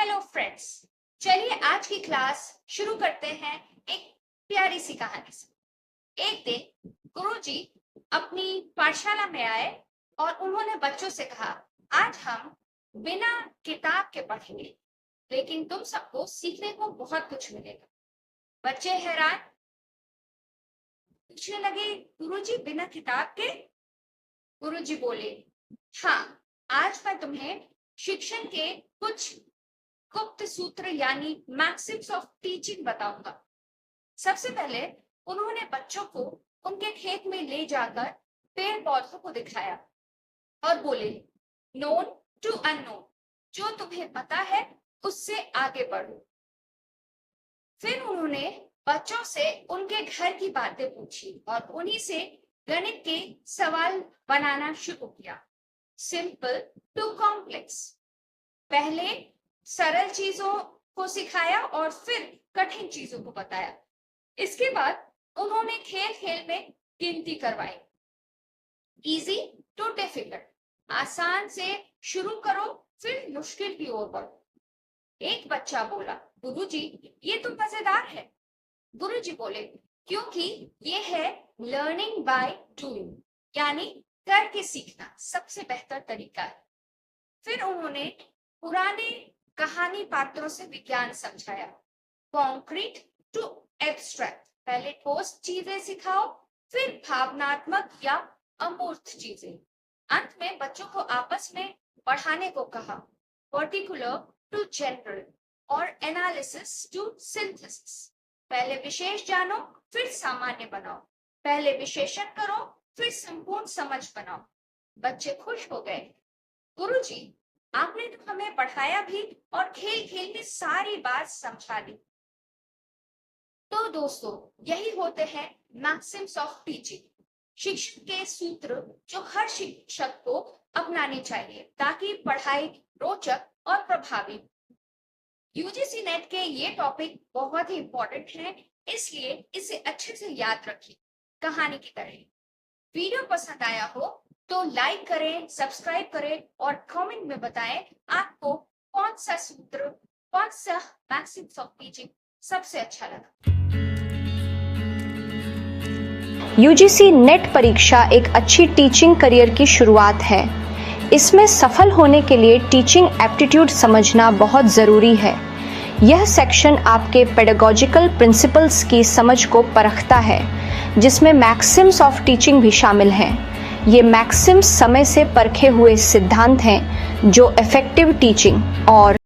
Hello friends, चलिए आज की क्लास शुरू करते हैं एक प्यारी सी कहानी से। एक दिन गुरुजी अपनी पाठशाला में आए और उन्होंने बच्चों से कहा, आज हम बिना किताब के पढ़ेंगे, लेकिन तुम सबको सीखने को बहुत कुछ मिलेगा। बच्चे हैरान पूछने लगे, गुरुजी बिना किताब के? गुरुजी बोले, हाँ, आज मैं तुम्हें शिक्षण के कुछ गुप्त सूत्र यानी मैक्सिम्स ऑफ टीचिंग बताऊंगा। सबसे पहले उन्होंने बच्चों को उनके खेत में ले जाकर पेड़ पौधों को दिखाया और बोले, नोन टू अननोन, जो तुम्हें पता है उससे आगे बढ़ो। फिर उन्होंने बच्चों से उनके घर की बातें पूछी और उन्हीं से गणित के सवाल बनाना शुरू किया, सिंपल टू कॉम्प्लेक्स। पहले सरल चीजों को सिखाया और फिर कठिन चीजों को बताया। इसके बाद उन्होंने खेल खेल में गिनती करवाई, इजी टू डिफिकल्ट, आसान से शुरू करो फिर मुश्किल की ओर बढ़ो। एक बच्चा बोला, गुरुजी ये तो मजेदार है। गुरुजी बोले, क्योंकि ये है लर्निंग बाय डूइंग, यानी करके सीखना सबसे बेहतर तरीका है। फिर उन्होंने पुराने कहानी पात्रों से विज्ञान समझाया, कॉन्क्रीट टू एब्स्ट्रैक्ट, पहले ठोस चीजें सिखाओ फिर भावनात्मक या अमूर्त चीजें। अंत में बच्चों को आपस में पढ़ाने को कहा, पर्टिकुलर टू जनरल और एनालिसिस टू सिंथेसिस, पहले विशेष जानो फिर सामान्य बनाओ, पहले विशेषण करो फिर संपूर्ण समझ बनाओ। बच्चे खुश हो गए, गुरुजी आपने तो हमें पढ़ाया भी और खेल खेल में सारी बात समझा दी। तो दोस्तों, यही होते हैं मैक्सिम्स ऑफ टीचिंग, शिक्षण के सूत्र जो हर शिक्षक को अपनाने चाहिए ताकि पढ़ाई रोचक और प्रभावी। यूजीसी नेट के ये टॉपिक बहुत ही इंपॉर्टेंट है, इसलिए इसे अच्छे से याद रखिए कहानी की तरह। वीडियो पसंद आया हो तो लाइक करें, सब्सक्राइब करें और कमेंट में बताएं आपको कौन सा सूत्र, कौन सा मैक्सिम्स ऑफ टीचिंग सबसे अच्छा लगा। यूजीसी नेट परीक्षा एक अच्छी टीचिंग करियर की शुरुआत है। इसमें सफल होने के लिए टीचिंग एप्टीट्यूड समझना बहुत ज़रूरी है। यह सेक्शन आपके पेडागॉजिकल प्रिंसिपल्स की समझ को परखता है, जिसमें मैक्सिम्स ऑफ टीचिंग भी शामिल हैं। ये मैक्सिम्स समय से परखे हुए सिद्धांत हैं जो इफेक्टिव टीचिंग और